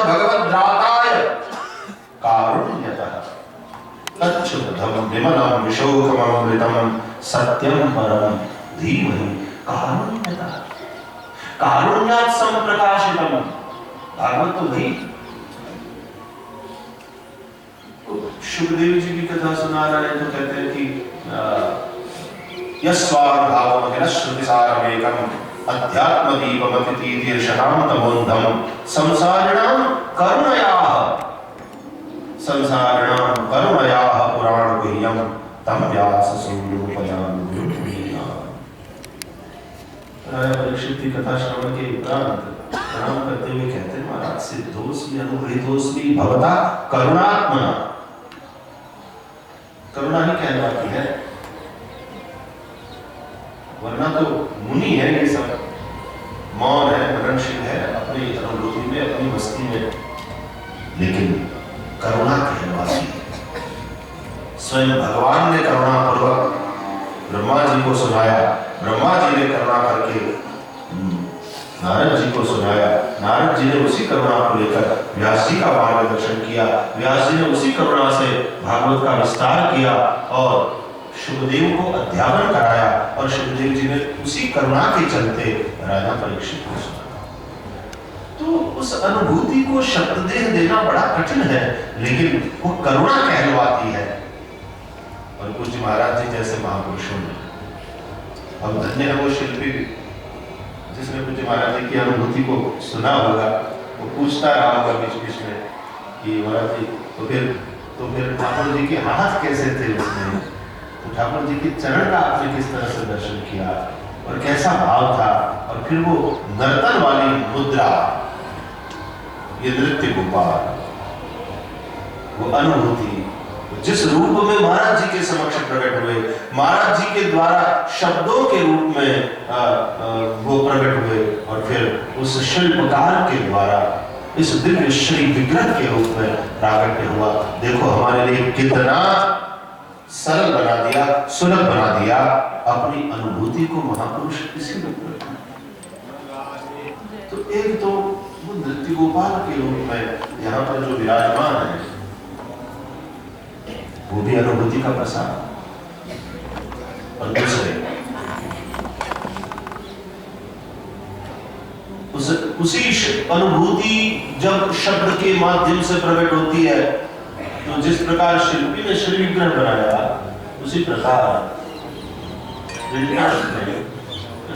भगवद्राताय कारुण्यतः तच्छुद्धं विमलं विशोकममृतं सत्यं परम धीमहि कारुण्यतः। कारुण्यात् संप्रकाशितम। भागवत तो भाई शुभदेव जी की कथा सुना रहे हैं तो कहते हैं कि यस्वानुभावम श्रुतिसारमेकम अध्यात्मदीपमति तीर्षणां तमोन्धम संसारिणां करुणयाः पुराणगुह्यं तं व्याससूर्योपयामि। परीक्षित की कथा श्रवण के उपरांत प्रणाम करते हुए कहते हैं, महाराज सिद्धोस्मि अनुग्रहीतोस्मि भवता करुणात्मना। करुणा ही कहलाती है, वरना तो मुनि है ये सब, मौन है, मननशील है, अपनी अनुभूति में, अपनी मस्ती में, लेकिन करुणा कहलाती है। स्वयं भगवान ने करुणा पूर्वक ब्रह्मा जी को सुनाया, ब्रह्मा जी ने करुणा करके नारद जी को सुनाया, नारद जी ने उसी करुणा को लेकर व्यास जी का मार्गदर्शन किया, व्यास जी ने उसी करुणा से भागवत का विस्तार किया और शुभदेव को अध्यापन कराया और शुभदेव जी ने उसी करुणा के चलते राजा परीक्षित को सुनाया। तो उस अनुभूति को शब्ददेह देना बड़ा कठिन है, लेकिन वो करुणा कहलवाती है। और पूज्य महाराज जी जैसे महापुरुषों ने, अब धन्य है वो शिल्पी जिसने पूज्य महाराज जी की अनुभूति को सुना होगा, वो पूछता रहा होगा बीच बीच में कि महाराज जी तो फिर ठाकुर जी के हाथ कैसे थे उसमें, तो ठाकुर जी के चरण का आपने किस तरह से दर्शन किया और कैसा भाव था, और फिर वो नर्तन वाली मुद्रा, ये नृत्य गोपाल, वो अनुभूति जिस रूप में महाराज जी के समक्ष प्रकट हुए, महाराज जी के द्वारा शब्दों के रूप में वो प्रकट हुए और फिर उस शिल्पकार के द्वारा इस दिव्य श्री विग्रह के रूप में प्राकट्य हुआ। देखो हमारे लिए कितना सरल बना दिया, सुलभ बना दिया। अपनी अनुभूति को महापुरुष इसी में प्रकट। तो एक तो वो नृत्य गोपाल के रूप में यहाँ पर जो विराजमान है वो भी अनुभूति का प्रसार, और दूसरे उसी अनुभूति जब शब्द के माध्यम से प्रकट होती है, तो जिस प्रकार शिल्पी ने श्री विग्रह बनाया, उसी प्रकार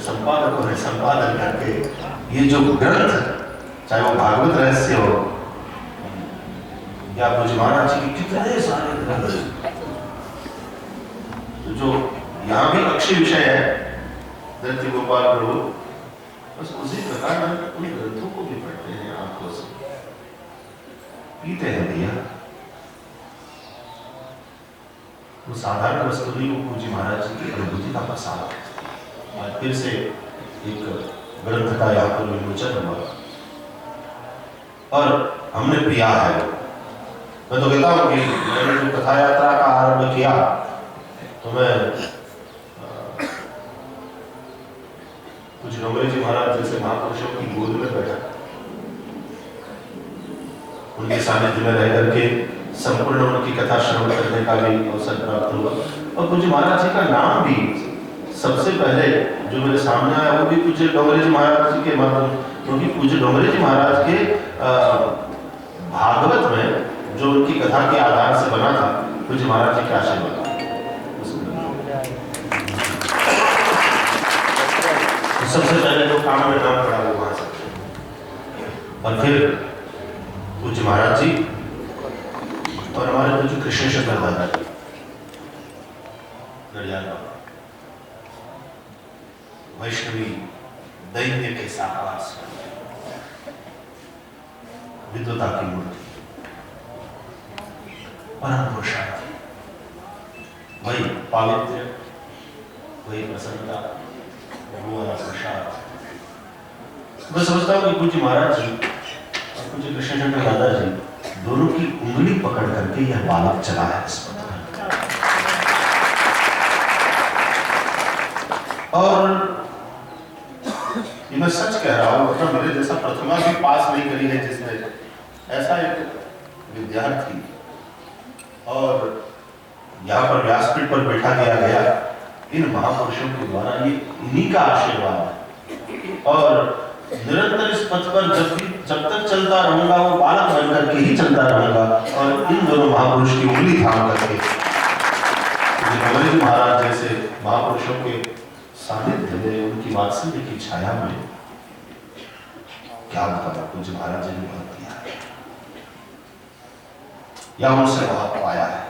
संपादकों ने संपादन करके ये जो ग्रंथ, चाहे वो भागवत रहस्य हो या पूज्य महाराज जी के कितने सारे ग्रंथ, तो जो यहाँ भी अक्षय विषय है नृत्य गोपाल प्रभु, बस उसी प्रकार हम उन ग्रंथों को भी पढ़ते हैं, आंखों से पीते हैं भैया। वो साधारण वस्तु नहीं, वो पूज्य महाराज जी की अनुभूति का प्रसार। आज फिर से एक ग्रंथ का यहाँ पर विमोचन हुआ और हमने पिया है। मैं तो कहता हूँ कि मैंने जो कथा यात्रा का आरंभ किया, तो मैं कुछ डोंगरे जी महाराज जैसे महापुरुषों की गोद में बैठा, उनके सानिध्य में रह करके संपूर्ण उनकी कथा श्रवण करने का भी अवसर प्राप्त हुआ। और पूज्य महाराज जी का नाम भी सबसे पहले जो मेरे सामने आया वो भी पूज्य डोंगरे जी महाराज जी के माध्यम, क्योंकि पूज्य डोंगरे जी महाराज के भागवत में जो उनकी कथा के आधार से बना था, पूज्य महाराज जी के आशीर्वाद। तो सबसे पहले जो काम में नाम पड़ा वो वहां से, और फिर पूज्य महाराज जी और हमारे पूज्य कृष्ण शंकर दादा वैष्णवी दैन्य के साहस, विद्वता की मूर्ति, परम पुरुषार्थ, वही पावित्र्य, वही प्रसन्नता, वो वाला प्रसाद। मैं समझता हूँ कि पूज्य महाराज जी और पूज्य कृष्ण शंकर दादा जी दोनों की उंगली पकड़ करके यह बालक चला है इस पथ में। और ये मैं सच कह रहा हूँ, मतलब मेरे जैसा प्रतिमा भी पास नहीं करी है जिसने ऐसा एक विद्यार्थी और यहाँ पर व्यासपीठ पर बैठा दिया गया इन महापुरुषों के द्वारा, ये इन्हीं का आशीर्वाद है। और निरंतर इस पथ पर जब तक चलता रहूंगा वो बालक बन करके ही चलता रहूंगा। और इन दोनों महापुरुष की उंगली थाम करके जी महाराज जैसे महापुरुषों के सानिध्य में, उनकी वात्सल्य की छाया में, क्या बताया पूज्य महाराज जी ने बहुत किया या उनसे बहुत पाया है।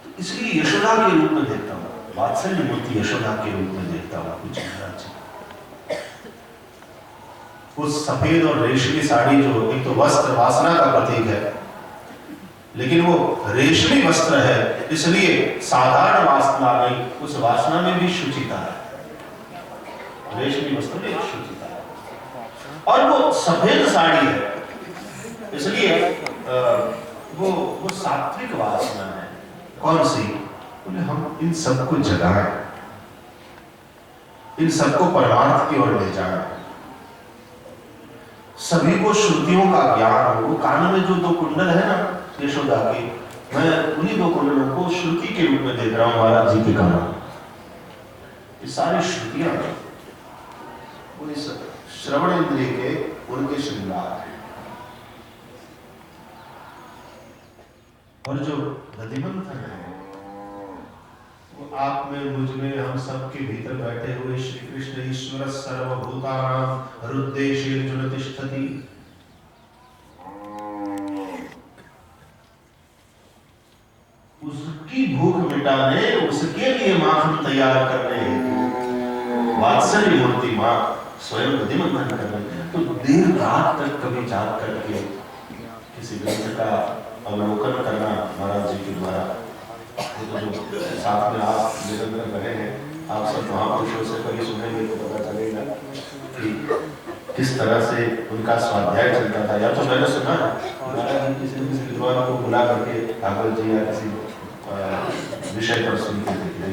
तो इसलिए यशोदा के रूप में देखता हूं, वात्सल्य मूर्ति यशोदा के रूप में देखता हूं पूज्य महाराज जी। वो सफेद और रेशमी साड़ी जो एक तो वस्त्र वासना का प्रतीक है, लेकिन वो रेशमी वस्त्र है, इसलिए साधारण वासना नहीं, उस वासना में भी शुचिता है। रेशमी वस्त्र में शुचिता है। और वो सफेद साड़ी है, इसलिए वो सात्विक वासना है। कौन सी? बोले हम इन सबको जगाएं, इन सबको परमार्थ की ओर ले जाएं, सभी को श्रुतियों का ज्ञान हो। वो कान में जो दो कुंडल है ना यशोदा के, मैं उन्हीं दो कुंडलों को श्रुति के रूप में देख रहा हूं महाराज जी के कान। ये सारी श्रुतियां वो इस श्रवण इंद्रिय के उनके श्रृंगार है। और जो दधिमंथन है वो आप में, मुझ में, हम सब के भीतर बैठे हुए श्री कृष्ण ईश्वर सर्वभूतानां हृदयेषु तिष्ठति। उसकी भूख मिटाने, उसके लिए माखन तैयार करने हेतु वात्सल्य मूर्ति मां स्वयं दधिमंथन करने। तो देर रात तक कभी जाग करके किसी ग्रंथ का अवलोकन करना महाराज जी के द्वारा, तो जो साथ में आप निरंतर रहे हैं, आप सब महापुरुषों से कभी सुनेंगे तो पता चलेगा कि किस तरह से उनका स्वाध्याय चलता था। या तो मैंने सुना महाराज जी किसी विद्वान को बुला करके भागवत जी या किसी विषय पर सुनते थे,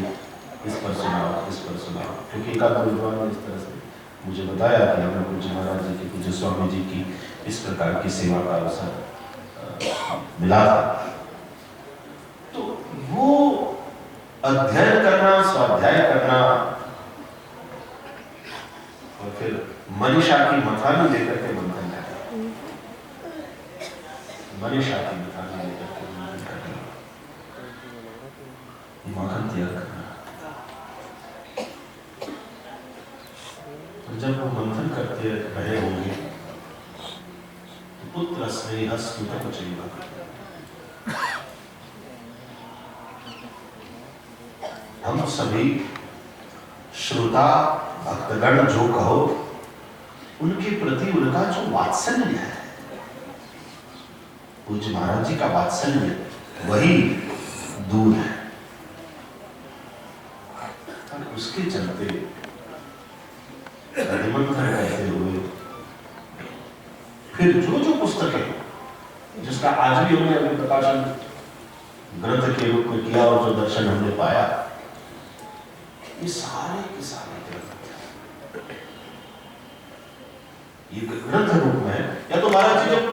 इस पर सुनाओ, इस पर सुनाओ, क्योंकि एक आध विद्वान ने इस तरह से मुझे बताया कि हमें पूज्य महाराज जी की, पूज्य स्वामी जी की इस प्रकार की सेवा का अवसर मिला था। तो वो अध्ययन करना, स्वाध्याय करना और फिर मनीषा की मथानी लेकर के मंथन करना, मनीषा की मथानी लेकर के मंथन करना, माखन तैयार करना। तो जब वो मंथन करते रहे होंगे तो पुत्र स्नेह स्मृत चलेगा। हम सभी श्रोता भक्तगण जो कहो, उनके प्रति उनका जो वात्सल्य है, पूज्य महाराज जी का वात्सल्य, वही दूध है। और उसके चलते दधिमंथन कहते हुए फिर जो पुस्तकें जिसका आज भी हमने अपने प्रकाशन ग्रंथ के रूप में किया और जो दर्शन हमने पाया, ये सारे के सारे ग्रंथ, ये ग्रंथ रूप में, या तो महाराज जी जब